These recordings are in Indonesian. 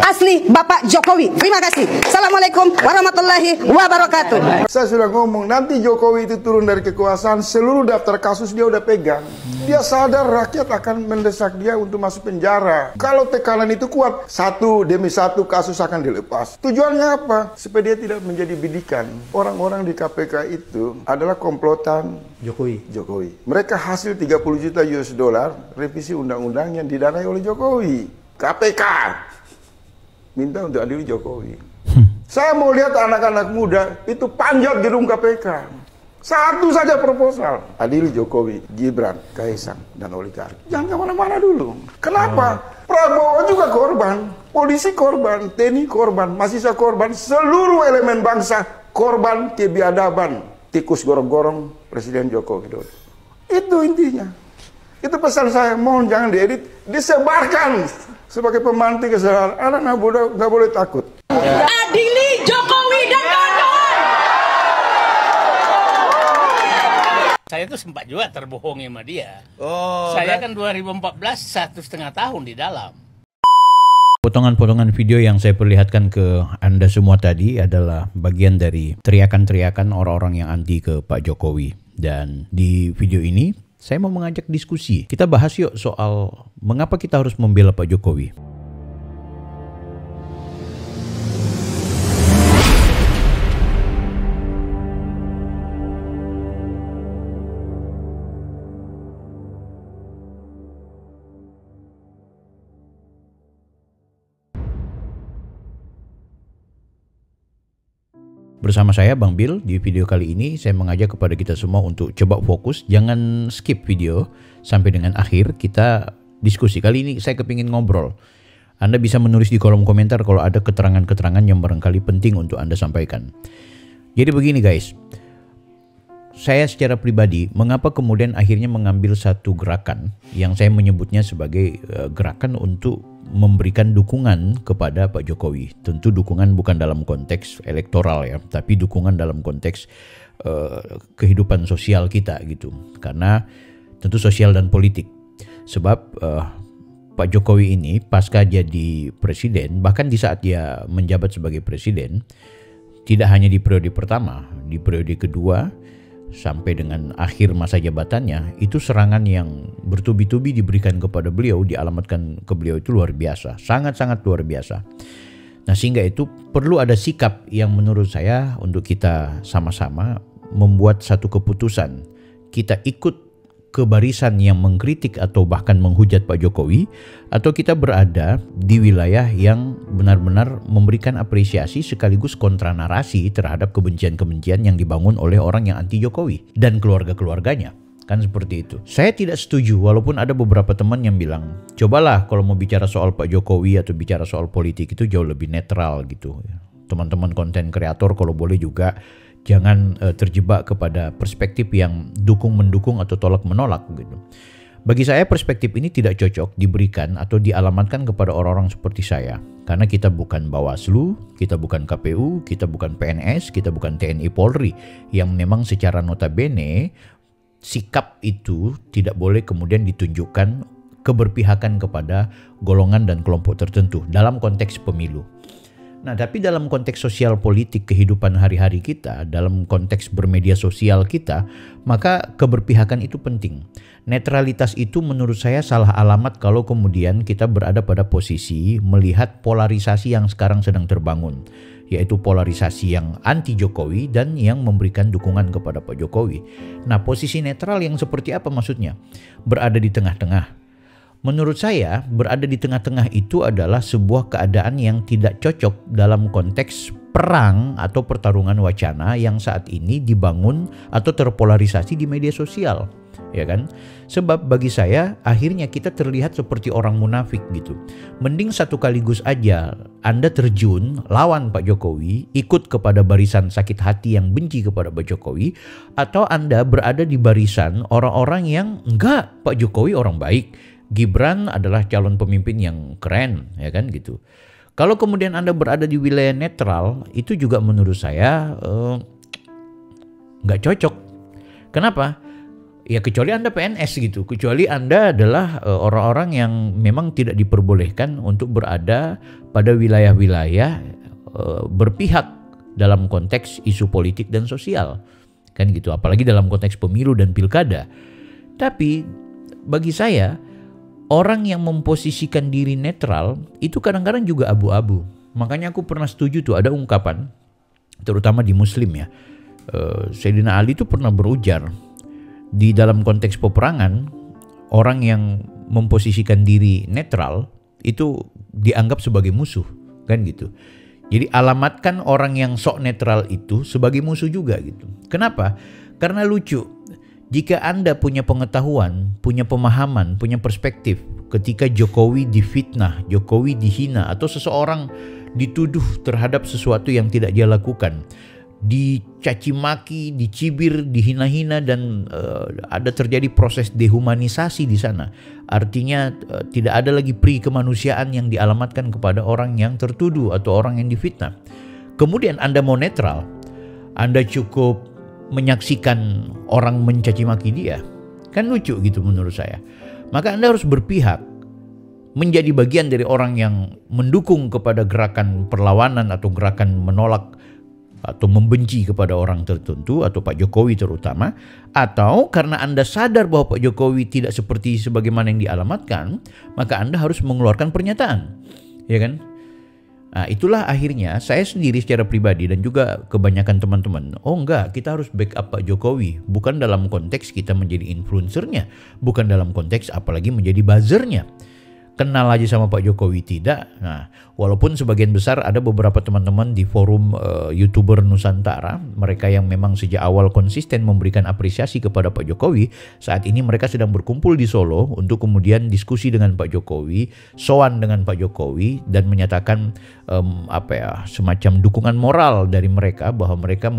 asli Bapak Jokowi. Terima kasih. Assalamualaikum warahmatullahi wabarakatuh. Saya sudah ngomong, nanti Jokowi itu turun dari kekuasaan, seluruh daftar kasus dia udah pegang. Dia sadar rakyat akan mendesak dia untuk masuk penjara. Kalau tekanan itu kuat, satu demi satu kasus akan dilepas. Tujuannya apa? Supaya dia tidak menjadi bidikan. Orang-orang di KPK itu adalah komplotan Jokowi. Mereka hasil 30 juta US dollar revisi undang-undang yang didanai oleh Jokowi. KPK minta untuk adili Jokowi. Saya mau lihat anak-anak muda itu panjat gedung KPK. Satu saja proposal, adili Jokowi, Gibran, Kaisang, dan oligarki. Jangan kemana-mana dulu. Kenapa? Prabowo juga korban, polisi korban, TNI korban, mahasiswa korban, seluruh elemen bangsa korban kebiadaban tikus gorong-gorong Presiden Joko Widodo. Itu intinya. Itu pesan saya, mohon jangan diedit, disebarkan sebagai pemantik kesalahan. Anak muda nggak boleh takut. Adili Jokowi dan kawan-kawan. Saya tuh sempat juga terbohongi sama dia. Saya kan 2014 1,5 tahun di dalam. Potongan-potongan video yang saya perlihatkan ke Anda semua tadi adalah bagian dari teriakan-teriakan orang-orang yang anti ke Pak Jokowi. Dan di video ini saya mau mengajak diskusi. Kita bahas yuk soal mengapa kita harus membela Pak Jokowi. Bersama saya Bang Bill. Di video kali ini saya mengajak kepada kita semua untuk coba fokus, jangan skip video sampai dengan akhir. Kita diskusi. Kali ini saya kepingin ngobrol. Anda bisa menulis di kolom komentar kalau ada keterangan-keterangan yang barangkali penting untuk Anda sampaikan. Jadi begini guys, saya secara pribadi mengapa kemudian akhirnya mengambil satu gerakan yang saya menyebutnya sebagai gerakan untuk memberikan dukungan kepada Pak Jokowi. Tentu dukungan bukan dalam konteks elektoral ya, tapi dukungan dalam konteks kehidupan sosial kita gitu. Karena tentu sosial dan politik. Sebab Pak Jokowi ini pasca jadi presiden, bahkan di saat dia menjabat sebagai presiden, tidak hanya di periode pertama, di periode kedua sampai dengan akhir masa jabatannya, itu serangan yang bertubi-tubi diberikan kepada beliau, dialamatkan ke beliau itu luar biasa, sangat-sangat luar biasa. Nah sehingga itu perlu ada sikap yang menurut saya untuk kita sama-sama membuat satu keputusan. Kita ikut ke barisan yang mengkritik atau bahkan menghujat Pak Jokowi, atau kita berada di wilayah yang benar-benar memberikan apresiasi sekaligus kontra narasi terhadap kebencian-kebencian yang dibangun oleh orang yang anti Jokowi dan keluarga-keluarganya. Kan seperti itu. Saya tidak setuju, walaupun ada beberapa teman yang bilang, cobalah kalau mau bicara soal Pak Jokowi atau bicara soal politik itu jauh lebih netral gitu. Teman-teman konten kreator kalau boleh juga jangan terjebak kepada perspektif yang dukung-mendukung atau tolak-menolak gitu. Bagi saya perspektif ini tidak cocok diberikan atau dialamatkan kepada orang-orang seperti saya. Karena kita bukan Bawaslu, kita bukan KPU, kita bukan PNS, kita bukan TNI Polri. Yang memang secara notabene sikap itu tidak boleh kemudian ditunjukkan keberpihakan kepada golongan dan kelompok tertentu dalam konteks pemilu. Nah, tapi dalam konteks sosial politik kehidupan hari-hari kita, dalam konteks bermedia sosial kita, maka keberpihakan itu penting. Netralitas itu menurut saya salah alamat kalau kemudian kita berada pada posisi melihat polarisasi yang sekarang sedang terbangun, yaitu polarisasi yang anti Jokowi dan yang memberikan dukungan kepada Pak Jokowi. Nah, posisi netral yang seperti apa maksudnya? Berada di tengah-tengah. Menurut saya, berada di tengah-tengah itu adalah sebuah keadaan yang tidak cocok dalam konteks perang atau pertarungan wacana yang saat ini dibangun atau terpolarisasi di media sosial, ya kan? Sebab bagi saya, akhirnya kita terlihat seperti orang munafik gitu. Mending satu kaligus aja Anda terjun lawan Pak Jokowi, ikut kepada barisan sakit hati yang benci kepada Pak Jokowi, atau Anda berada di barisan orang-orang yang enggak, Pak Jokowi orang baik, Gibran adalah calon pemimpin yang keren, ya kan gitu. Kalau kemudian Anda berada di wilayah netral, itu juga menurut saya nggak cocok. Kenapa? Ya kecuali Anda PNS gitu, kecuali Anda adalah orang-orang yang memang tidak diperbolehkan untuk berada pada wilayah-wilayah berpihak dalam konteks isu politik dan sosial. Kan gitu, apalagi dalam konteks pemilu dan pilkada. Tapi bagi saya, orang yang memposisikan diri netral itu kadang-kadang juga abu-abu. Makanya aku pernah setuju tuh ada ungkapan, terutama di Muslim ya. Sayyidina Ali itu pernah berujar, di dalam konteks peperangan, orang yang memposisikan diri netral itu dianggap sebagai musuh, kan gitu. Jadi alamatkan orang yang sok netral itu sebagai musuh juga gitu. Kenapa? Karena lucu. Jika Anda punya pengetahuan, punya pemahaman, punya perspektif ketika Jokowi difitnah, Jokowi dihina, atau seseorang dituduh terhadap sesuatu yang tidak dia lakukan, dicaci maki, dicibir, dihina-hina, dan ada terjadi proses dehumanisasi di sana. Artinya tidak ada lagi pri kemanusiaan yang dialamatkan kepada orang yang tertuduh atau orang yang difitnah. Kemudian Anda mau netral, Anda cukup menyaksikan orang mencaci maki dia. Kan lucu gitu menurut saya. Maka Anda harus berpihak, menjadi bagian dari orang yang mendukung kepada gerakan perlawanan atau gerakan menolak atau membenci kepada orang tertentu atau Pak Jokowi terutama, atau karena Anda sadar bahwa Pak Jokowi tidak seperti sebagaimana yang dialamatkan, maka Anda harus mengeluarkan pernyataan, ya kan? Nah, itulah akhirnya saya sendiri secara pribadi dan juga kebanyakan teman-teman, oh enggak, kita harus backup Pak Jokowi, bukan dalam konteks kita menjadi influencernya, bukan dalam konteks apalagi menjadi buzzernya. Kenal aja sama Pak Jokowi tidak. Nah, walaupun sebagian besar ada beberapa teman-teman di forum YouTuber Nusantara, mereka yang memang sejak awal konsisten memberikan apresiasi kepada Pak Jokowi, saat ini mereka sedang berkumpul di Solo untuk kemudian diskusi dengan Pak Jokowi, sowan dengan Pak Jokowi, dan menyatakan semacam dukungan moral dari mereka bahwa mereka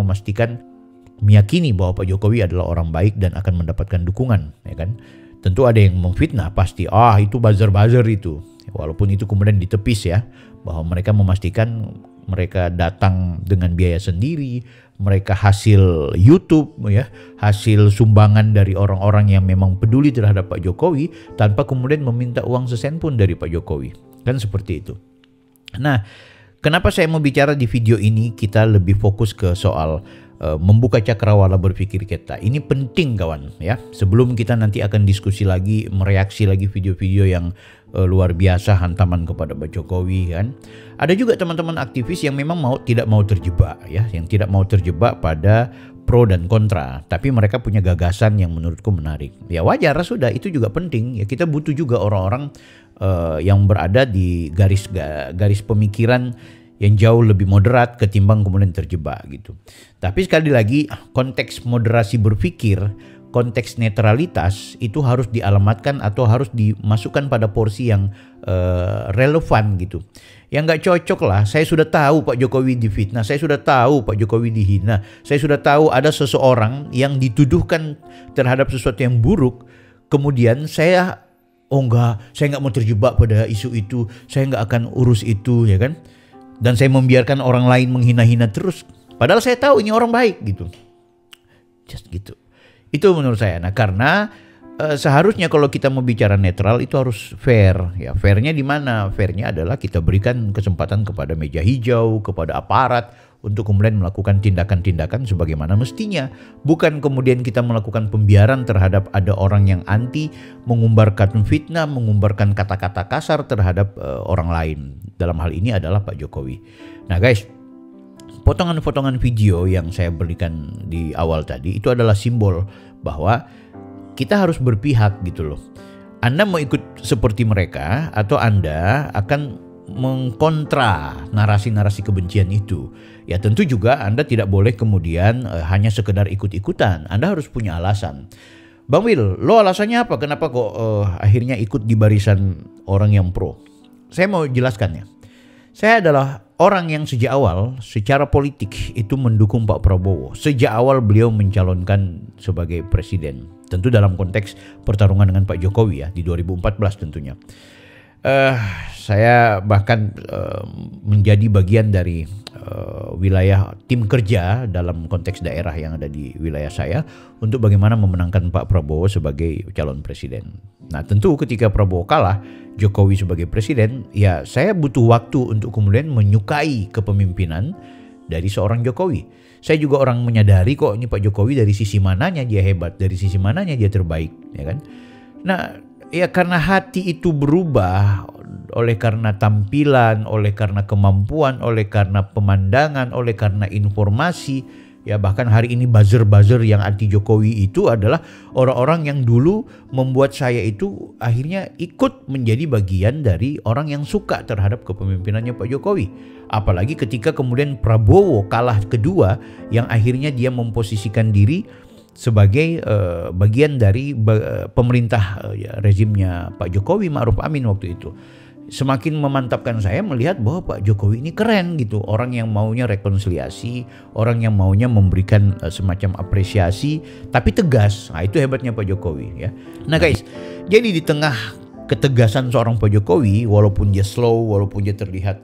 meyakini bahwa Pak Jokowi adalah orang baik dan akan mendapatkan dukungan, ya kan? Tentu ada yang memfitnah pasti, itu buzzer-buzzer itu. Walaupun itu kemudian ditepis ya, bahwa mereka memastikan mereka datang dengan biaya sendiri, mereka hasil YouTube ya, hasil sumbangan dari orang-orang yang memang peduli terhadap Pak Jokowi tanpa kemudian meminta uang sesen pun dari Pak Jokowi. Kan seperti itu. Nah, kenapa saya mau bicara di video ini, kita lebih fokus ke soal membuka cakrawala berpikir kita. Ini penting kawan ya. Sebelum kita nanti akan diskusi lagi, mereaksi lagi video-video yang luar biasa hantaman kepada Pak Jokowi kan. Ada juga teman-teman aktivis yang memang tidak mau terjebak ya, yang tidak mau terjebak pada pro dan kontra, tapi mereka punya gagasan yang menurutku menarik. Ya wajar, sudah, itu juga penting ya. Kita butuh juga orang-orang yang berada di garis pemikiran yang jauh lebih moderat ketimbang kemudian terjebak gitu. Tapi sekali lagi, konteks moderasi berpikir, konteks netralitas itu harus dialamatkan atau harus dimasukkan pada porsi yang relevan gitu. Yang nggak cocok lah, saya sudah tahu Pak Jokowi difitnah, saya sudah tahu Pak Jokowi dihina, saya sudah tahu ada seseorang yang dituduhkan terhadap sesuatu yang buruk, kemudian saya nggak mau terjebak pada isu itu, saya nggak akan urus itu, ya kan? Dan saya membiarkan orang lain menghina-hina terus. Padahal saya tahu ini orang baik gitu. Just gitu. Itu menurut saya. Nah, karena seharusnya kalau kita mau bicara netral itu harus fair. Ya, fairnya di mana? Fairnya adalah kita berikan kesempatan kepada meja hijau, kepada aparat untuk kemudian melakukan tindakan-tindakan sebagaimana mestinya. Bukan kemudian kita melakukan pembiaran terhadap ada orang yang anti, mengumbarkan fitnah, mengumbarkan kata-kata kasar terhadap orang lain. Dalam hal ini adalah Pak Jokowi. Nah guys, potongan-potongan video yang saya berikan di awal tadi itu adalah simbol bahwa kita harus berpihak gitu loh. Anda mau ikut seperti mereka atau Anda akan mengkontra narasi-narasi kebencian itu. Ya tentu juga Anda tidak boleh kemudian hanya sekedar ikut-ikutan. Anda harus punya alasan. Bang Will, lo alasannya apa? Kenapa kok akhirnya ikut di barisan orang yang pro? Saya mau jelaskan ya. Saya adalah orang yang sejak awal secara politik itu mendukung Pak Prabowo. Sejak awal beliau mencalonkan sebagai presiden. Tentu dalam konteks pertarungan dengan Pak Jokowi ya, di 2014 tentunya. Saya bahkan menjadi bagian dari wilayah tim kerja dalam konteks daerah yang ada di wilayah saya untuk bagaimana memenangkan Pak Prabowo sebagai calon presiden. Nah tentu ketika Prabowo kalah, Jokowi sebagai presiden, ya saya butuh waktu untuk kemudian menyukai kepemimpinan dari seorang Jokowi. Saya juga orang menyadari kok ini Pak Jokowi dari sisi mananya dia hebat, dari sisi mananya dia terbaik, ya kan? Nah, ya karena hati itu berubah oleh karena tampilan, oleh karena kemampuan, oleh karena pemandangan, oleh karena informasi. Ya bahkan hari ini buzzer-buzzer yang anti Jokowi itu adalah orang-orang yang dulu membuat saya itu akhirnya ikut menjadi bagian dari orang yang suka terhadap kepemimpinannya Pak Jokowi. Apalagi ketika kemudian Prabowo kalah kedua yang akhirnya dia memposisikan diri sebagai bagian dari pemerintah rezimnya Pak Jokowi Ma'ruf Amin waktu itu. Semakin memantapkan saya melihat bahwa Pak Jokowi ini keren gitu. Orang yang maunya rekonsiliasi, orang yang maunya memberikan semacam apresiasi, tapi tegas. Nah itu hebatnya Pak Jokowi ya. Nah guys, jadi di tengah ketegasan seorang Pak Jokowi, walaupun dia slow, walaupun dia terlihat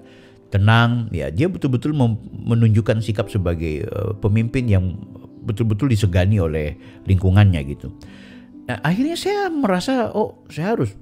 tenang, ya dia betul-betul menunjukkan sikap sebagai pemimpin yang betul-betul disegani oleh lingkungannya gitu. Nah akhirnya saya merasa, oh saya harus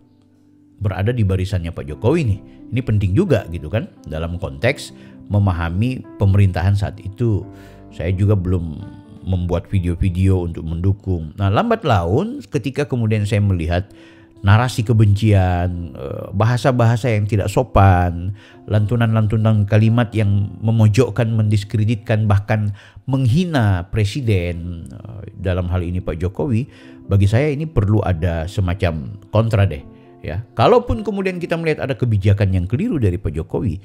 berada di barisannya Pak Jokowi nih. Ini penting juga gitu kan dalam konteks memahami pemerintahan saat itu. Saya juga belum membuat video-video untuk mendukung. Nah lambat laun ketika kemudian saya melihat narasi kebencian, bahasa-bahasa yang tidak sopan, lantunan-lantunan kalimat yang memojokkan, mendiskreditkan, bahkan menghina presiden, dalam hal ini Pak Jokowi, bagi saya ini perlu ada semacam kontra deh. Ya, kalaupun kemudian kita melihat ada kebijakan yang keliru dari Pak Jokowi,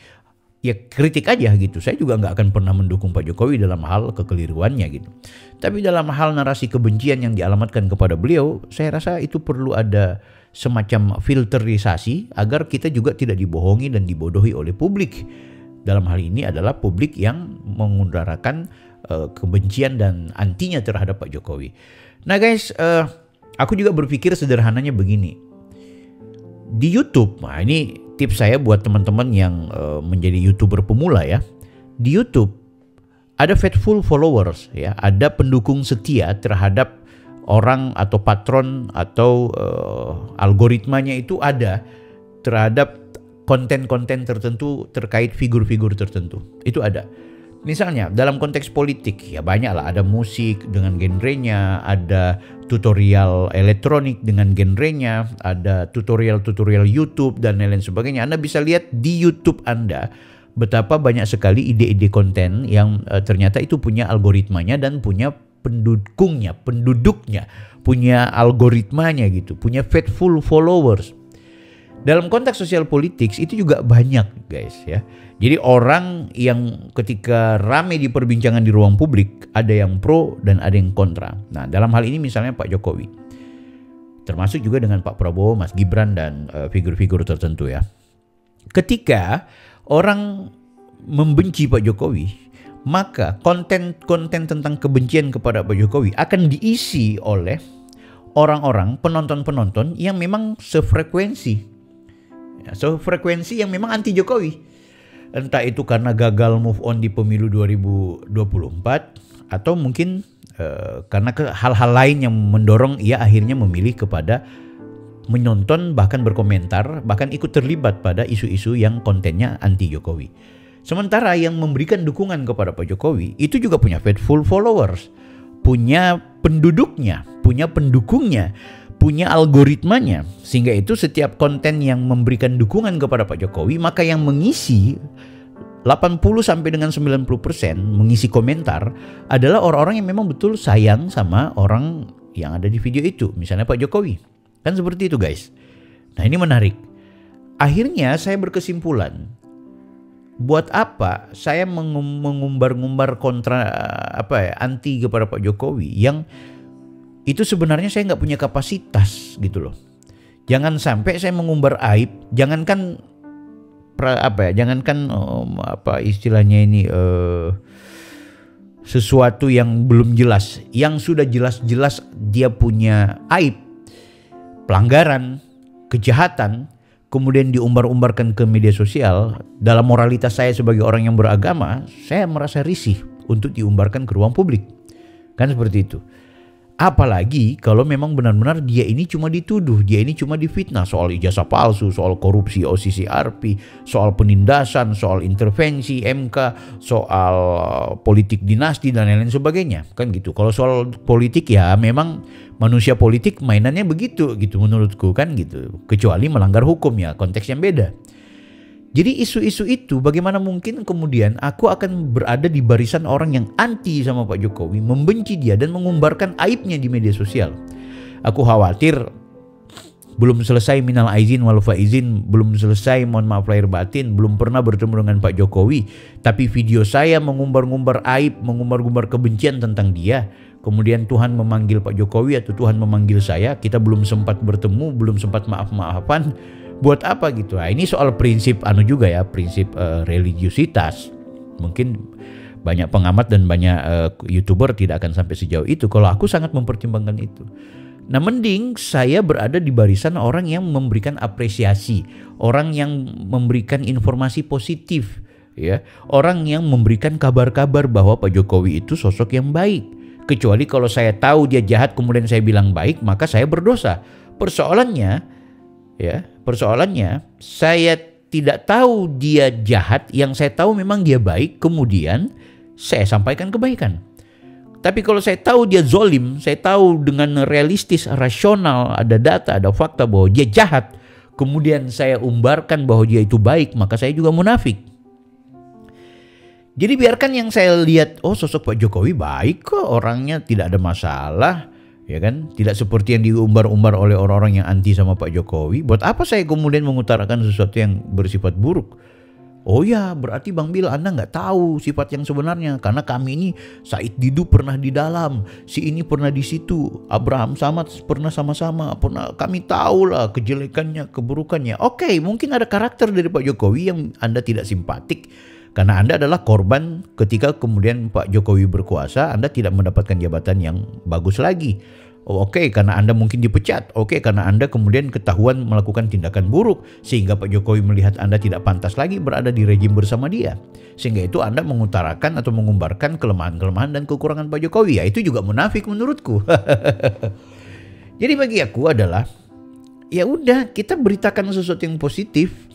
ya kritik aja gitu. Saya juga nggak akan pernah mendukung Pak Jokowi dalam hal kekeliruannya gitu. Tapi dalam hal narasi kebencian yang dialamatkan kepada beliau, saya rasa itu perlu ada semacam filterisasi agar kita juga tidak dibohongi dan dibodohi oleh publik. Dalam hal ini adalah publik yang mengutarakan kebencian dan antinya terhadap Pak Jokowi. Nah guys, aku juga berpikir sederhananya begini. Di YouTube, nah ini tips saya buat teman-teman yang menjadi YouTuber pemula ya. Di YouTube ada faithful followers ya, ada pendukung setia terhadap orang atau patron atau algoritmanya itu ada terhadap konten-konten tertentu terkait figur-figur tertentu. Itu ada. Misalnya dalam konteks politik ya banyak lah, ada musik dengan genrenya, ada tutorial elektronik dengan genrenya, ada tutorial-tutorial YouTube dan lain-lain sebagainya. Anda bisa lihat di YouTube Anda betapa banyak sekali ide-ide konten yang ternyata itu punya algoritmanya dan punya pendukungnya, penduduknya, punya algoritmanya gitu, punya faithful followers. Dalam konteks sosial politik itu juga banyak guys ya. Jadi orang yang ketika ramai diperbincangan di ruang publik ada yang pro dan ada yang kontra. Nah dalam hal ini misalnya Pak Jokowi. Termasuk juga dengan Pak Prabowo, Mas Gibran dan figur-figur tertentu ya. Ketika orang membenci Pak Jokowi, maka konten-konten tentang kebencian kepada Pak Jokowi akan diisi oleh orang-orang, penonton-penonton yang memang sefrekuensi. Sefrekuensi yang memang anti Jokowi. Entah itu karena gagal move on di pemilu 2024 atau mungkin karena hal-hal lain yang mendorong ia akhirnya memilih kepada menonton, bahkan berkomentar, bahkan ikut terlibat pada isu-isu yang kontennya anti Jokowi. Sementara yang memberikan dukungan kepada Pak Jokowi itu juga punya faithful followers, punya penduduknya, punya pendukungnya, punya algoritmanya. Sehingga itu setiap konten yang memberikan dukungan kepada Pak Jokowi, maka yang mengisi 80 sampai dengan 90% mengisi komentar adalah orang-orang yang memang betul sayang sama orang yang ada di video itu. Misalnya Pak Jokowi. Kan seperti itu guys. Nah ini menarik. Akhirnya saya berkesimpulan, buat apa saya mengumbar-ngumbar kontra anti kepada Pak Jokowi yang itu sebenarnya saya nggak punya kapasitas gitu loh. Jangan sampai saya mengumbar aib, jangankan istilahnya ini sesuatu yang belum jelas, yang sudah jelas-jelas dia punya aib, pelanggaran, kejahatan, kemudian diumbar-umbarkan ke media sosial, dalam moralitas saya sebagai orang yang beragama, saya merasa risih untuk diumbarkan ke ruang publik. Kan seperti itu. Apalagi kalau memang benar-benar dia ini cuma dituduh, dia ini cuma difitnah soal ijazah palsu, soal korupsi OCCRP, soal penindasan, soal intervensi MK, soal politik dinasti dan lain-lain sebagainya. Kan gitu. Kalau soal politik ya memang manusia politik mainannya begitu gitu menurutku kan gitu. Kecuali melanggar hukum ya, konteks yang beda. Jadi isu-isu itu bagaimana mungkin kemudian aku akan berada di barisan orang yang anti sama Pak Jokowi, membenci dia dan mengumbarkan aibnya di media sosial. Aku khawatir belum selesai minal aizin wal faizin, belum selesai mohon maaf lahir batin, belum pernah bertemu dengan Pak Jokowi, tapi video saya mengumbar-ngumbar aib, mengumbar-ngumbar kebencian tentang dia. Kemudian Tuhan memanggil Pak Jokowi atau Tuhan memanggil saya, kita belum sempat bertemu, belum sempat maaf-maafan. Buat apa gitu? Nah, ini soal prinsip juga ya, prinsip religiusitas. Mungkin banyak pengamat dan banyak YouTuber tidak akan sampai sejauh itu. Kalau aku sangat mempertimbangkan itu. Nah, mending saya berada di barisan orang yang memberikan apresiasi, orang yang memberikan informasi positif, ya, orang yang memberikan kabar-kabar bahwa Pak Jokowi itu sosok yang baik. Kecuali kalau saya tahu dia jahat kemudian saya bilang baik, maka saya berdosa. Persoalannya saya tidak tahu dia jahat, yang saya tahu memang dia baik, kemudian saya sampaikan kebaikan. Tapi kalau saya tahu dia zolim, saya tahu dengan realistis, rasional, ada data, ada fakta bahwa dia jahat, kemudian saya umbarkan bahwa dia itu baik, maka saya juga munafik. Jadi biarkan yang saya lihat, oh sosok Pak Jokowi baik kok, orangnya tidak ada masalah. Ya kan, tidak seperti yang diumbar-umbar oleh orang-orang yang anti sama Pak Jokowi. Buat apa saya kemudian mengutarakan sesuatu yang bersifat buruk? Oh ya, berarti Bang Bil Anda nggak tahu sifat yang sebenarnya. Karena kami ini, Said Didu pernah di dalam, si ini pernah di situ, Abraham Samad pernah sama-sama, kami tahu lah kejelekannya, keburukannya. Oke, mungkin ada karakter dari Pak Jokowi yang Anda tidak simpatik. Karena Anda adalah korban ketika kemudian Pak Jokowi berkuasa, Anda tidak mendapatkan jabatan yang bagus lagi. Oke, karena Anda mungkin dipecat. Oke, karena Anda kemudian ketahuan melakukan tindakan buruk, sehingga Pak Jokowi melihat Anda tidak pantas lagi berada di rejim bersama dia. Sehingga itu Anda mengutarakan atau mengumbarkan kelemahan-kelemahan dan kekurangan Pak Jokowi. Ya itu juga munafik menurutku. Jadi bagi aku adalah, ya udah kita beritakan sesuatu yang positif.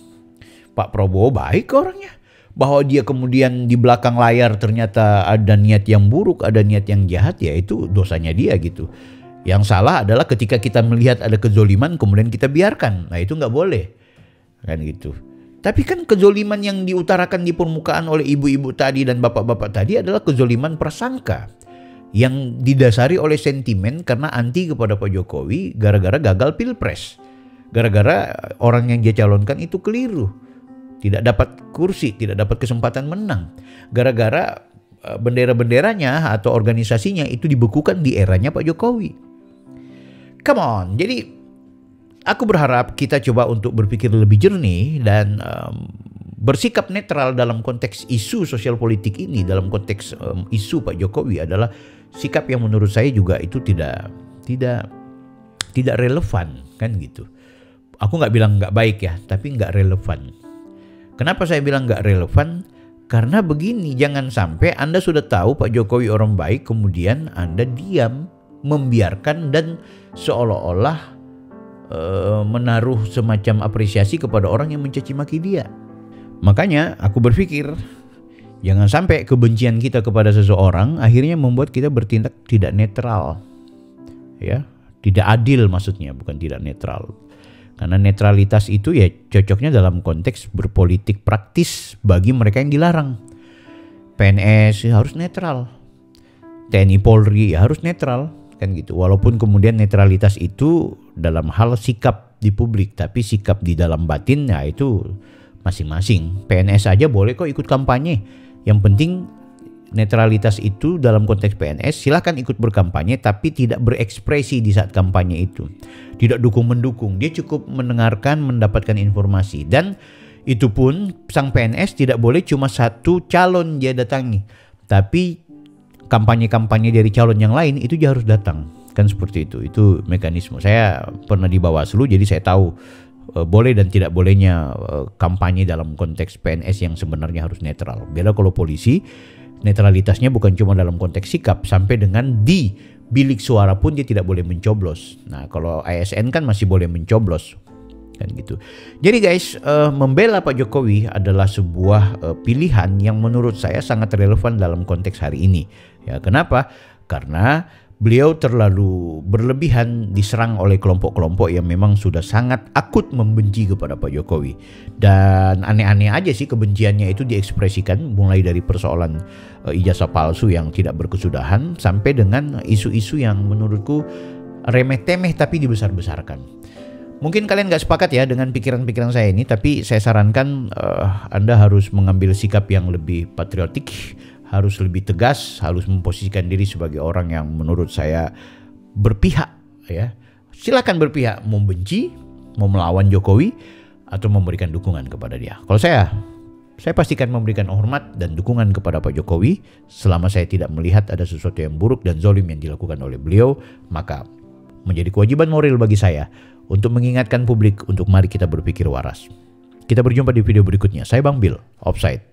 Pak Prabowo baik orangnya. Bahwa dia kemudian di belakang layar ternyata ada niat yang buruk, ada niat yang jahat, ya itu dosanya dia gitu. Yang salah adalah ketika kita melihat ada kezoliman kemudian kita biarkan. Nah itu nggak boleh. Kan gitu. Tapi kan kezoliman yang diutarakan di permukaan oleh ibu-ibu tadi dan bapak-bapak tadi adalah kezoliman prasangka. Yang didasari oleh sentimen karena anti kepada Pak Jokowi gara-gara gagal pilpres. Gara-gara orang yang dia calonkan itu keliru. Tidak dapat kursi, tidak dapat kesempatan menang. Gara-gara bendera-benderanya atau organisasinya itu dibekukan di eranya Pak Jokowi. Come on, jadi aku berharap kita coba untuk berpikir lebih jernih dan bersikap netral dalam konteks isu sosial politik ini, dalam konteks isu Pak Jokowi adalah sikap yang menurut saya juga itu tidak relevan kan gitu. Aku nggak bilang nggak baik ya, tapi nggak relevan. Kenapa saya bilang nggak relevan? Karena begini, jangan sampai Anda sudah tahu Pak Jokowi orang baik, kemudian Anda diam, membiarkan dan seolah-olah menaruh semacam apresiasi kepada orang yang mencaci maki dia. Makanya aku berpikir, jangan sampai kebencian kita kepada seseorang akhirnya membuat kita bertindak tidak netral. Ya, tidak adil maksudnya, bukan tidak netral. Karena netralitas itu ya cocoknya dalam konteks berpolitik praktis bagi mereka yang dilarang. PNS ya harus netral. TNI Polri ya harus netral. Kan gitu. Walaupun kemudian netralitas itu dalam hal sikap di publik. Tapi sikap di dalam batin ya itu masing-masing. PNS aja boleh kok ikut kampanye. Yang penting netralitas itu dalam konteks PNS silahkan ikut berkampanye tapi tidak berekspresi di saat kampanye itu. Tidak dukung-mendukung, dia cukup mendengarkan, mendapatkan informasi. Dan itu pun sang PNS tidak boleh cuma satu calon dia datangi. Tapi kampanye-kampanye dari calon yang lain itu dia harus datang. Kan seperti itu mekanisme. Saya pernah di Bawaslu jadi saya tahu boleh dan tidak bolehnya kampanye dalam konteks PNS yang sebenarnya harus netral. Beda kalau polisi, netralitasnya bukan cuma dalam konteks sikap, sampai dengan di bilik suara pun dia tidak boleh mencoblos. Nah, kalau ASN kan masih boleh mencoblos. Kan gitu. Jadi guys, membela Pak Jokowi adalah sebuah pilihan yang menurut saya sangat relevan dalam konteks hari ini. Ya, kenapa? Karena beliau terlalu berlebihan diserang oleh kelompok-kelompok yang memang sudah sangat akut membenci kepada Pak Jokowi. Dan aneh-aneh aja sih kebenciannya itu diekspresikan, mulai dari persoalan ijazah palsu yang tidak berkesudahan sampai dengan isu-isu yang menurutku remeh-temeh tapi dibesar-besarkan. Mungkin kalian gak sepakat ya dengan pikiran-pikiran saya ini, tapi saya sarankan Anda harus mengambil sikap yang lebih patriotik, harus lebih tegas, harus memposisikan diri sebagai orang yang menurut saya berpihak. Ya, silakan berpihak, mau benci, mau melawan Jokowi, atau memberikan dukungan kepada dia. Kalau saya pastikan memberikan hormat dan dukungan kepada Pak Jokowi selama saya tidak melihat ada sesuatu yang buruk dan zalim yang dilakukan oleh beliau. Maka menjadi kewajiban moral bagi saya untuk mengingatkan publik untuk mari kita berpikir waras. Kita berjumpa di video berikutnya. Saya Bang Bill, Offside.